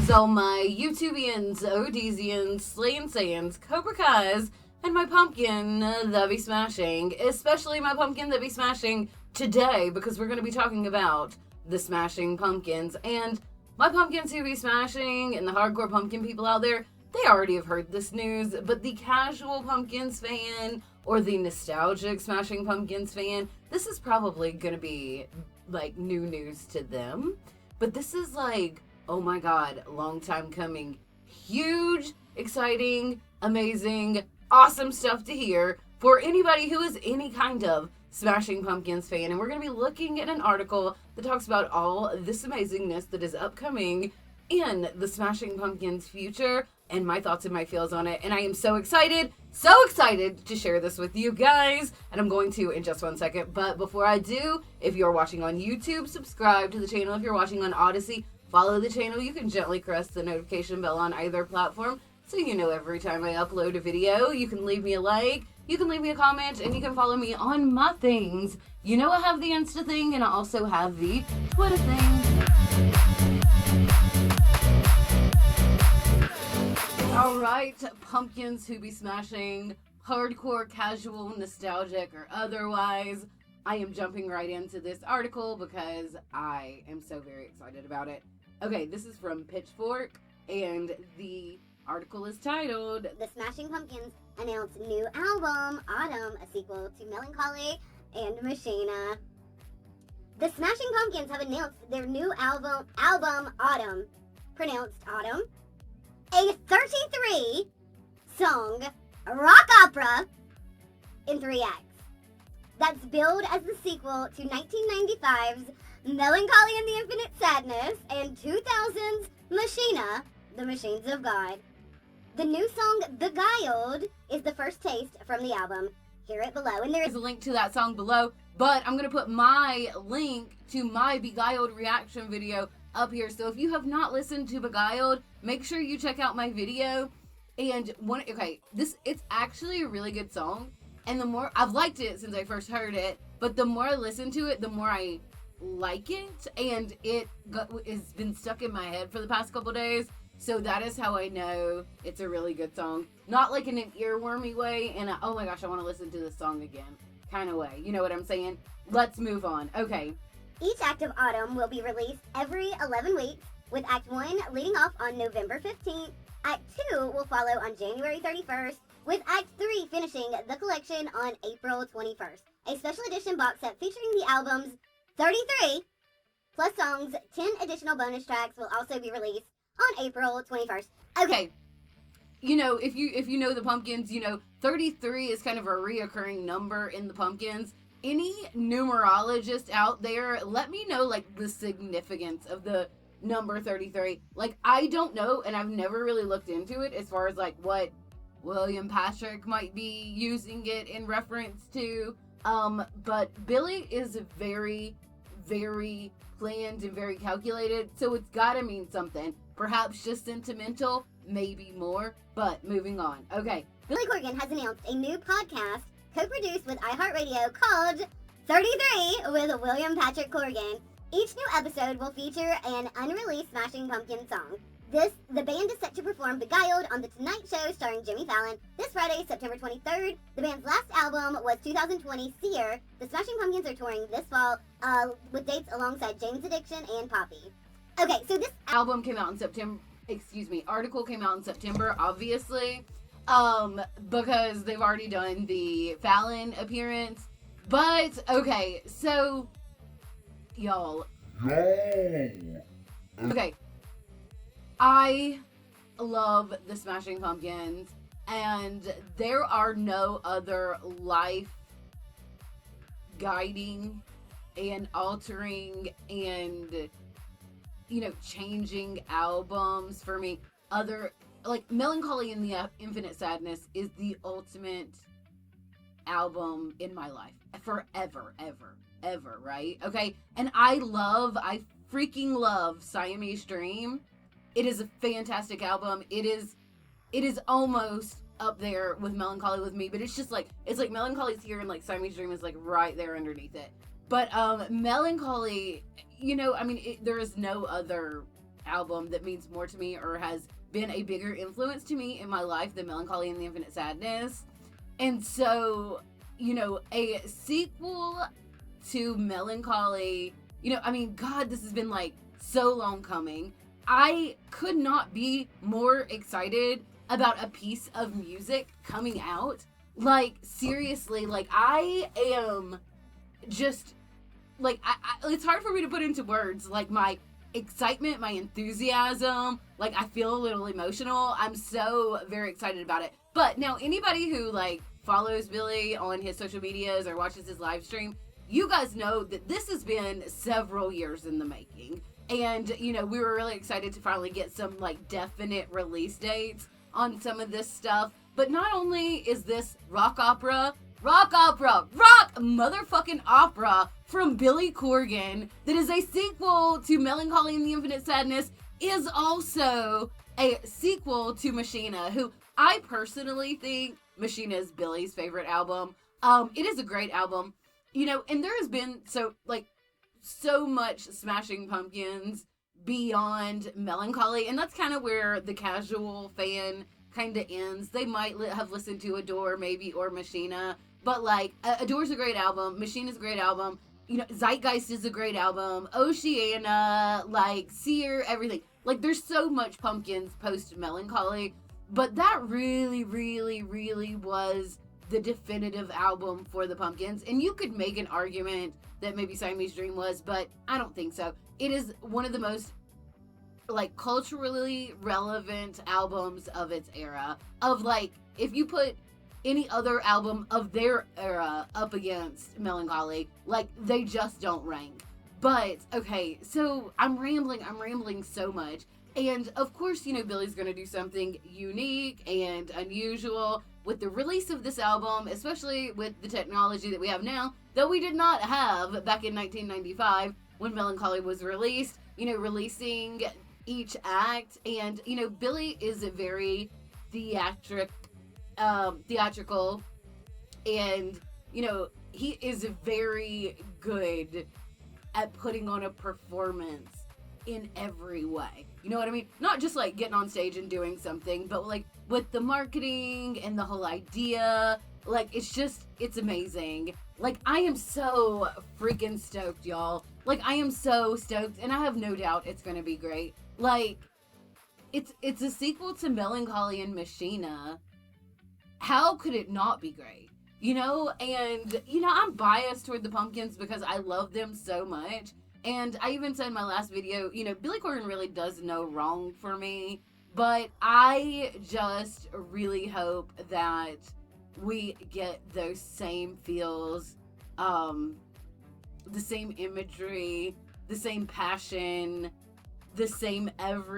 Greetings, all my YouTubians, ODYSEEans, Slayin' Saiyans, Cobra Kai's, and my pumpkin that be smashing. Especially my pumpkin that be smashing today, because we're going to be talking about the Smashing Pumpkins. And my pumpkins who be smashing, and the hardcore pumpkin people out there, they already have heard this news, but the casual Pumpkins fan, or the nostalgic Smashing Pumpkins fan, this is probably going to be, like, new news to them. But this is like, oh my god, long time coming. Huge, exciting, amazing, awesome stuff to hear for anybody who is any kind of Smashing Pumpkins fan. And we're going to be looking at an article that talks about all this amazingness that is upcoming in the Smashing Pumpkins future and my thoughts and my feels on it. And I am so excited to share this with you guys. And I'm going to in just 1 second. But before I do, if you're watching on YouTube, subscribe to the channel. If you're watching on ODYSEE, follow the channel. You can gently press the notification bell on either platform so you know every time I upload a video. You can leave me a like, you can leave me a comment, and you can follow me on my things. You know I have the Insta thing, and I also have the Twitter thing. Alright, pumpkins who be smashing, hardcore, casual, nostalgic, or otherwise. I am jumping right into this article because I am so very excited about it. Okay, this is from Pitchfork, and the article is titled, The Smashing Pumpkins announced new album, Atum, a sequel to Melancholy and Machina. The Smashing Pumpkins have announced their new album Atum, pronounced Autumn, a 33-song rock opera in 3 acts that's billed as the sequel to 1995's Melancholy and the Infinite Sadness and 2000's Machina, The Machines of God. The new song, Beguiled, is the first taste from the album. Hear it below. And there is a link to that song below, but I'm going to put my link to my Beguiled reaction video up here. So if you have not listened to Beguiled, make sure you check out my video. And it's actually a really good song. And the more, I've liked it since I first heard it, but the more I listen to it, the more I like it. And it's been stuck in my head for the past couple days. So that is how I know it's a really good song. Not like in an earwormy way, and oh my gosh, I want to listen to this song again kind of way. You know what I'm saying? Let's move on. Okay. Each act of Autumn will be released every 11 weeks, with Act 1 leading off on November 15th. Act 2 will follow on January 31st, with Act 3 finishing the collection on April 21st. A special edition box set featuring the album's 33 plus songs, 10 additional bonus tracks will also be released on April 21st. Okay. You know, if you know the Pumpkins, you know 33 is kind of a reoccurring number in the Pumpkins. Any numerologist out there, let me know like the significance of the number 33. Like, I don't know, and I've never really looked into it as far as like what William Patrick might be using it in reference to. But Billy is very, very planned and very calculated, so it's gotta mean something. Perhaps just sentimental, maybe more, but moving on. Okay. Billy Corgan has announced a new podcast co-produced with iHeartRadio called 33 with William Patrick Corgan. Each new episode will feature an unreleased Smashing Pumpkins song. The band is set to perform Beguiled on The Tonight Show starring Jimmy Fallon this Friday, September 23rd. The band's last album was 2020's Seer. The Smashing Pumpkins are touring this fall with dates alongside Jane's Addiction and Poppy. Okay, so this album came out in September, article came out in September, obviously, because they've already done the Fallon appearance. But, okay, so, y'all. Okay. I love the Smashing Pumpkins, and there are no other life guiding and altering and, you know, changing albums for me. Like, Melancholy and the Infinite Sadness is the ultimate album in my life. Forever, ever, right? Okay, and I freaking love Siamese Dream. It is a fantastic album. It is almost up there with Melancholy with me, but it's just like, it's like Melancholy's here and like Siamese Dream is like right there underneath it. But Melancholy, you know, I mean, there is no other album that means more to me or has been a bigger influence to me in my life than Melancholy and the Infinite Sadness. And so, you know, a sequel to Melancholy, you know, I mean, God, this has been like so long coming. I could not be more excited about a piece of music coming out. Like, seriously, like, I am just, like, it's hard for me to put into words, like, my excitement, my enthusiasm, like, I feel a little emotional. I'm so very excited about it. But now, anybody who, like, follows Billy on his social medias or watches his live stream, you guys know that this has been several years in the making. And, you know, we were really excited to finally get some, like, definite release dates on some of this stuff. But not only is this rock motherfucking opera from Billy Corgan that is a sequel to Melancholy and the Infinite Sadness, is also a sequel to Machina, who I personally think Machina is Billy's favorite album. It is a great album, you know, and there has been so much Smashing Pumpkins beyond Melancholy, and that's kind of where the casual fan kind of ends. They might have listened to Adore maybe, or Machina, but like Adore's a great album, Machina's a great album, you know, Zeitgeist is a great album, Oceana, like Seer, everything. Like, there's so much Pumpkins post Melancholy, but that really, really, really was the definitive album for the Pumpkins. And you could make an argument that maybe Siamese Dream was, but I don't think so. It is one of the most, like, culturally relevant albums of its era. Of, like, if you put any other album of their era up against Melancholy, like, they just don't rank. But, okay, so I'm rambling so much. And, of course, you know, Billy's gonna do something unique and unusual with the release of this album, especially with the technology that we have now, that we did not have back in 1995 when Melancholy was released, you know, releasing each act. And, you know, Billy is a very theatrical, and, you know, he is very good at putting on a performance in every way. You know what I mean? Not just like getting on stage and doing something, but like with the marketing and the whole idea, like it's amazing. Like, I am so freaking stoked, y'all. Like, I am so stoked, and I have no doubt it's gonna be great. Like, it's a sequel to Melancholy and Machina. How could it not be great? You know, and, you know, I'm biased toward the Pumpkins because I love them so much. And I even said in my last video, you know, Billy Corgan really does no wrong for me. But I just really hope that we get those same feels, the same imagery, the same passion, the same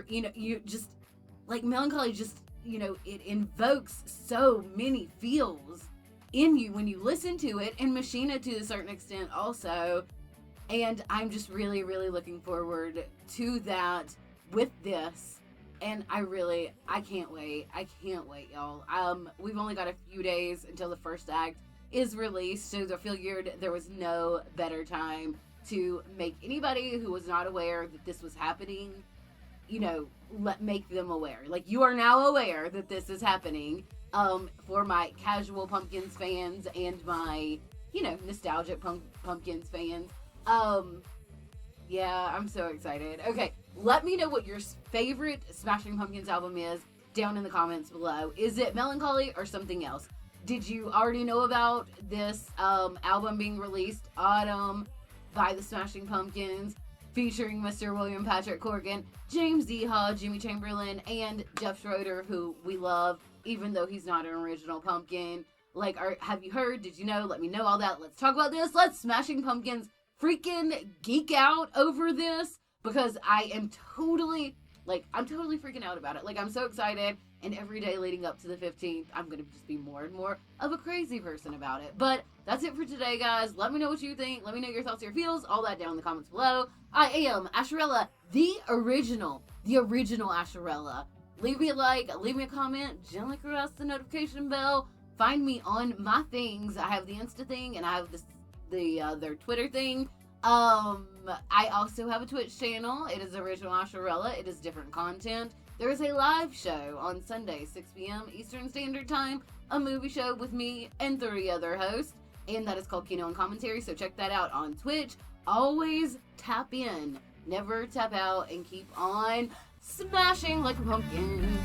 you know, you just, like, Melancholy just, you know, it invokes so many feels in you when you listen to it, and Machina to a certain extent also. And I'm just really, really looking forward to that with this. And I can't wait. I can't wait, y'all. We've only got a few days until the first act is released, so I figured there was no better time to make anybody who was not aware that this was happening, you know, make them aware. Like, you are now aware that this is happening, for my casual Pumpkins fans and my, you know, nostalgic Pumpkins fans. Yeah, I'm so excited. Okay, let me know what your favorite Smashing Pumpkins album is down in the comments below. Is it Melancholy or something else? Did you already know about this album being released, Atum, by the Smashing Pumpkins, featuring Mr. William Patrick Corgan, James Iha, Jimmy Chamberlain, and Jeff Schroeder, who we love, even though he's not an original Pumpkin? Like, have you heard? Did you know? Let me know all that. Let's talk about this. Let's Smashing Pumpkins freaking geek out over this, because I am totally freaking out about it. Like, I'm so excited, and every day leading up to the 15th, I'm going to just be more and more of a crazy person about it. But that's it for today, guys. Let me know what you think. Let me know your thoughts, your feels, all that down in the comments below. I am Asherella, the original Asherella. Leave me a like, leave me a comment, gently caress the notification bell. Find me on my things. I have the Insta thing, and I have their Twitter thing. I also have a Twitch channel. It is Original Asherella. It is different content. There is a live show on Sunday, 6 p.m. Eastern Standard Time, a movie show with me and 3 other hosts, and that is called Kino and Commentary, so check that out on Twitch. Always tap in, never tap out, and keep on smashing like a pumpkin.